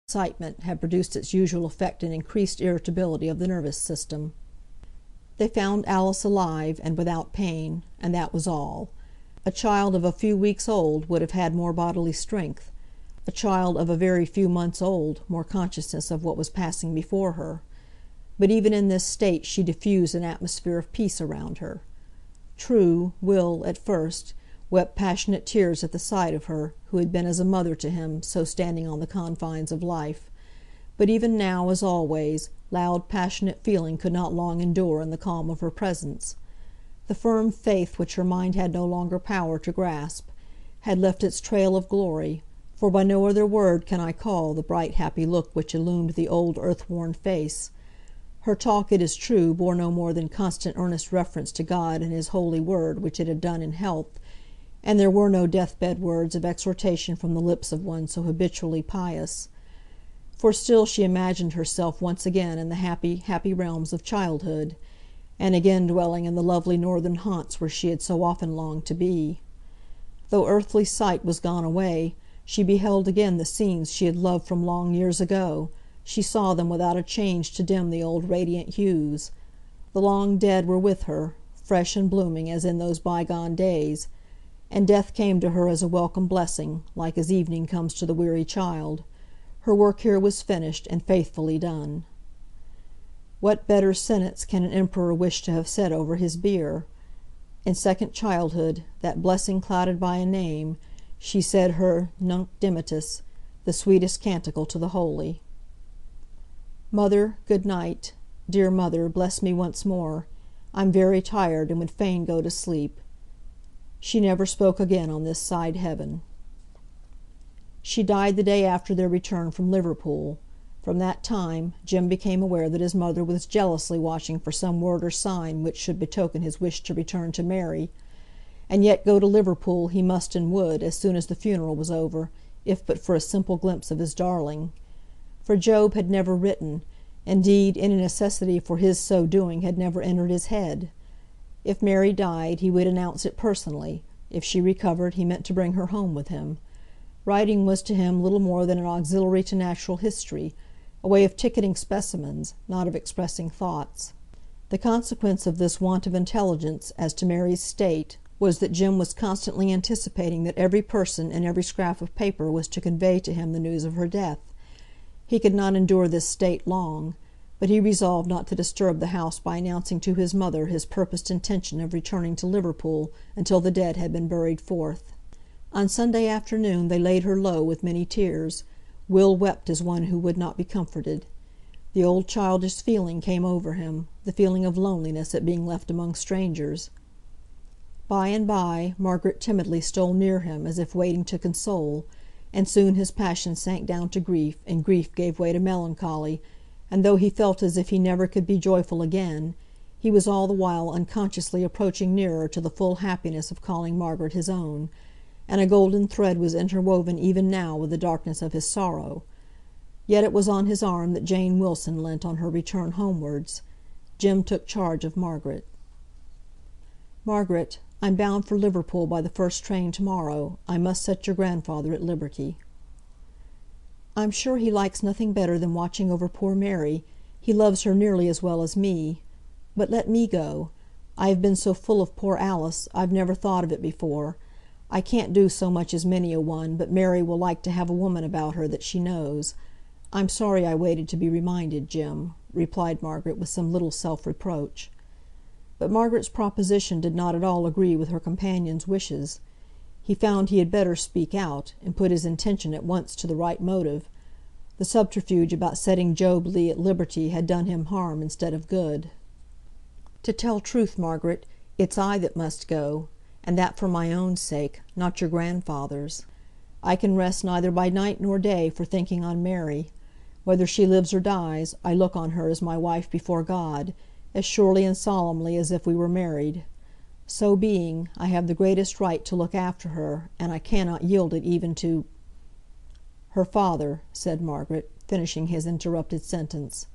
excitement had produced its usual effect in increased irritability of the nervous system. They found Alice alive, and without pain, and that was all. A child of a few weeks old would have had more bodily strength; a child of a very few months old more consciousness of what was passing before her. But even in this state she diffused an atmosphere of peace around her. True, Will, at first, wept passionate tears at the sight of her, who had been as a mother to him, so standing on the confines of life; but even now, as always, loud passionate feeling could not long endure in the calm of her presence. The firm faith which her mind had no longer power to grasp, had left its trail of glory, for by no other word can I call the bright happy look which illumined the old earth-worn face. Her talk, it is true, bore no more than constant earnest reference to God and His holy word, which it had done in health, and there were no death-bed words of exhortation from the lips of one so habitually pious. For still she imagined herself once again in the happy, happy realms of childhood, and again dwelling in the lovely northern haunts where she had so often longed to be. Though earthly sight was gone away, she beheld again the scenes she had loved from long years ago. She saw them without a change to dim the old radiant hues. The long dead were with her, fresh and blooming as in those bygone days, and death came to her as a welcome blessing, like as evening comes to the weary child. Her work here was finished, and faithfully done. What better sentence can an emperor wish to have said over his bier? In second childhood, that blessing clouded by a name, she said her Nunc Dimittis, the sweetest canticle to the holy. Mother, good night. Dear mother, bless me once more. I'm very tired, and would fain go to sleep. She never spoke again on this side heaven. She died the day after their return from Liverpool. From that time, Jem became aware that his mother was jealously watching for some word or sign which should betoken his wish to return to Mary; and yet go to Liverpool he must and would, as soon as the funeral was over, if but for a simple glimpse of his darling. For Job had never written; indeed, any necessity for his so doing had never entered his head. If Mary died, he would announce it personally; if she recovered, he meant to bring her home with him. Writing was to him little more than an auxiliary to natural history, a way of ticketing specimens, not of expressing thoughts. The consequence of this want of intelligence as to Mary's state was that Jem was constantly anticipating that every person and every scrap of paper was to convey to him the news of her death. He could not endure this state long, but he resolved not to disturb the house by announcing to his mother his purposed intention of returning to Liverpool until the dead had been buried forth. On Sunday afternoon they laid her low with many tears. Will wept as one who would not be comforted. The old childish feeling came over him, the feeling of loneliness at being left among strangers. By and by, Margaret timidly stole near him, as if waiting to console, and soon his passion sank down to grief, and grief gave way to melancholy, and though he felt as if he never could be joyful again, he was all the while unconsciously approaching nearer to the full happiness of calling Margaret his own, and a golden thread was interwoven even now with the darkness of his sorrow. Yet it was on his arm that Jane Wilson leant on her return homewards. Jem took charge of Margaret. "Margaret, I'm bound for Liverpool by the first train to-morrow. I must set your grandfather at liberty." "I'm sure he likes nothing better than watching over poor Mary. He loves her nearly as well as me. But let me go. I have been so full of poor Alice, I've never thought of it before. I can't do so much as many a one, but Mary will like to have a woman about her that she knows. I'm sorry I waited to be reminded, Jem," replied Margaret, with some little self-reproach. But Margaret's proposition did not at all agree with her companion's wishes. He found he had better speak out, and put his intention at once to the right motive. The subterfuge about setting Job Legh at liberty had done him harm instead of good. "To tell truth, Margaret, it's I that must go, and that for my own sake, not your grandfather's. I can rest neither by night nor day for thinking on Mary. Whether she lives or dies, I look on her as my wife before God, as surely and solemnly as if we were married. So being, I have the greatest right to look after her, and I cannot yield it even to—" "Her father," said Margaret, finishing his interrupted sentence.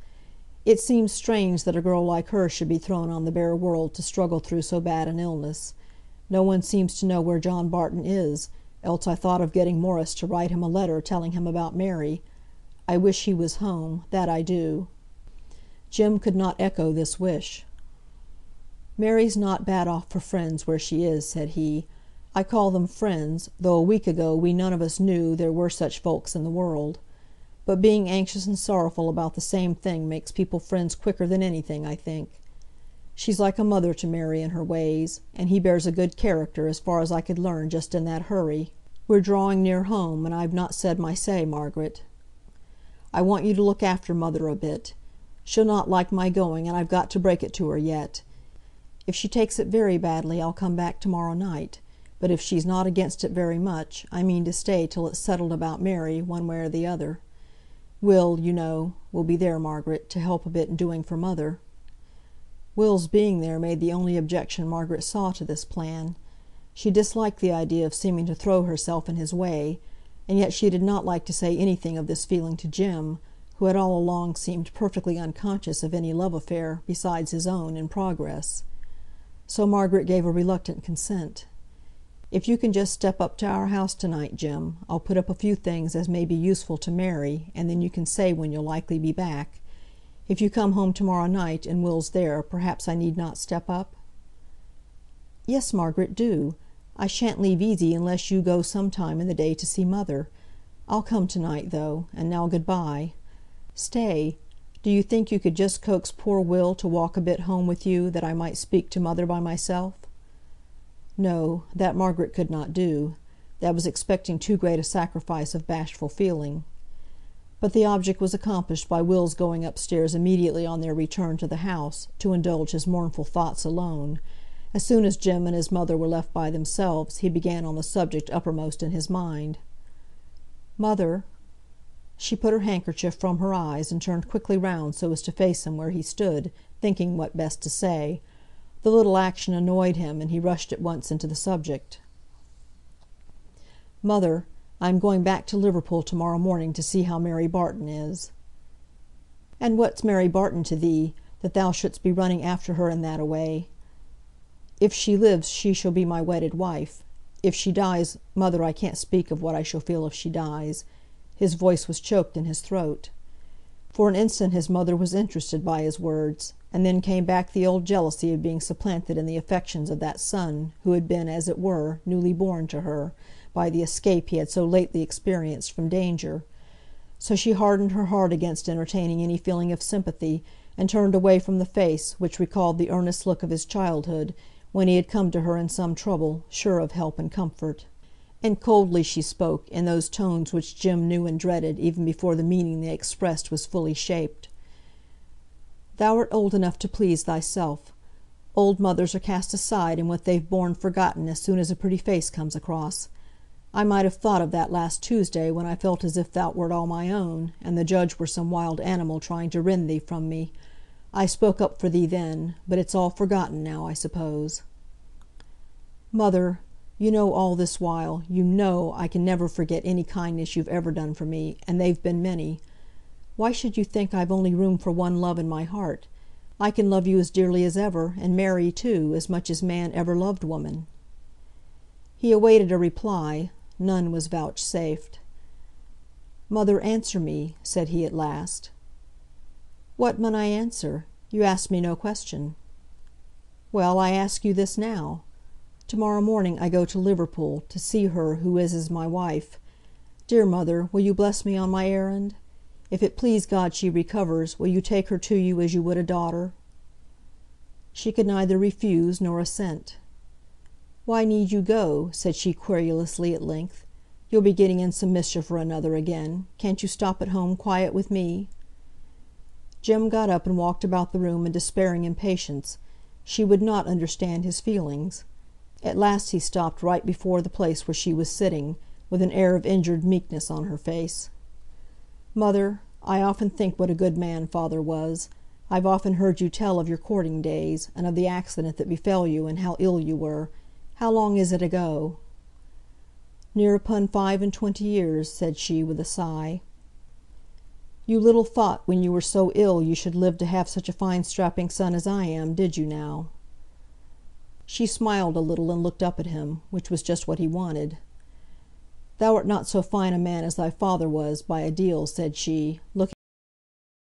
"It seems strange that a girl like her should be thrown on the bare world to struggle through so bad an illness. No one seems to know where John Barton is, else I thought of getting Morris to write him a letter telling him about Mary. I wish he was home, that I do." Jim could not echo this wish. "Mary's not bad off for friends where she is," said he. "I call them friends, though a week ago we none of us knew there were such folks in the world. But being anxious and sorrowful about the same thing makes people friends quicker than anything, I think. She's like a mother to Mary in her ways, and he bears a good character, as far as I could learn just in that hurry. We're drawing near home, and I've not said my say, Margaret. I want you to look after mother a bit. She'll not like my going, and I've got to break it to her yet. If she takes it very badly, I'll come back to-morrow night. But if she's not against it very much, I mean to stay till it's settled about Mary, one way or the other. Will, you know, will be there, Margaret, to help a bit in doing for mother." Will's being there made the only objection Margaret saw to this plan. She disliked the idea of seeming to throw herself in his way, and yet she did not like to say anything of this feeling to Jim, who had all along seemed perfectly unconscious of any love affair besides his own in progress. So Margaret gave a reluctant consent. "If you can just step up to our house to-night, Jim, I'll put up a few things as may be useful to Mary, and then you can say when you'll likely be back. If you come home to-morrow night, and Will's there, perhaps I need not step up?" "Yes, Margaret, do. I shan't leave easy unless you go some time in the day to see mother. I'll come to-night, though, and now good-bye. Stay, do you think you could just coax poor Will to walk a bit home with you, that I might speak to mother by myself?" No, that Margaret could not do. That was expecting too great a sacrifice of bashful feeling. But the object was accomplished by Will's going upstairs immediately on their return to the house, to indulge his mournful thoughts alone. As soon as Jim and his mother were left by themselves, he began on the subject uppermost in his mind. "Mother." She put her handkerchief from her eyes, and turned quickly round so as to face him where he stood, thinking what best to say. The little action annoyed him, and he rushed at once into the subject. "Mother, I am going back to Liverpool to-morrow morning to see how Mary Barton is." "And what's Mary Barton to thee, that thou shouldst be running after her in that a way? If she lives, she shall be my wedded wife. If she dies, mother, I can't speak of what I shall feel if she dies." His voice was choked in his throat. For an instant his mother was interested by his words, and then came back the old jealousy of being supplanted in the affections of that son who had been, as it were, newly born to her, by the escape he had so lately experienced from danger. So she hardened her heart against entertaining any feeling of sympathy, and turned away from the face which recalled the earnest look of his childhood, when he had come to her in some trouble, sure of help and comfort. And coldly she spoke, in those tones which Jim knew and dreaded even before the meaning they expressed was fully shaped. "Thou art old enough to please thyself. Old mothers are cast aside and what they've borne forgotten as soon as a pretty face comes across. I might have thought of that last Tuesday, when I felt as if thou wert all my own, and the judge were some wild animal trying to rend thee from me. I spoke up for thee then, but it's all forgotten now, I suppose." "Mother, you know all this while, you know I can never forget any kindness you've ever done for me, and they've been many. Why should you think I've only room for one love in my heart? I can love you as dearly as ever, and Mary too, as much as man ever loved woman." He awaited a reply. None was vouchsafed. "Mother, answer me," said he at last. "What mun I answer? You asked me no question." "Well, I ask you this now. To-morrow morning I go to Liverpool, to see her who is as my wife. Dear mother, will you bless me on my errand? If it please God she recovers, will you take her to you as you would a daughter?" She could neither refuse nor assent. "Why need you go?" said she querulously at length. "You'll be getting in some mischief or another again. Can't you stop at home quiet with me?" Jim got up and walked about the room in despairing impatience. She would not understand his feelings. At last he stopped right before the place where she was sitting, with an air of injured meekness on her face. "Mother, I often think what a good man father was. I've often heard you tell of your courting days, and of the accident that befell you, and how ill you were. How long is it ago?" "Near upon 25 years," said she, with a sigh. "You little thought, when you were so ill, you should live to have such a fine strapping son as I am, did you now?" She smiled a little and looked up at him, which was just what he wanted. "Thou art not so fine a man as thy father was, by a deal," said she, looking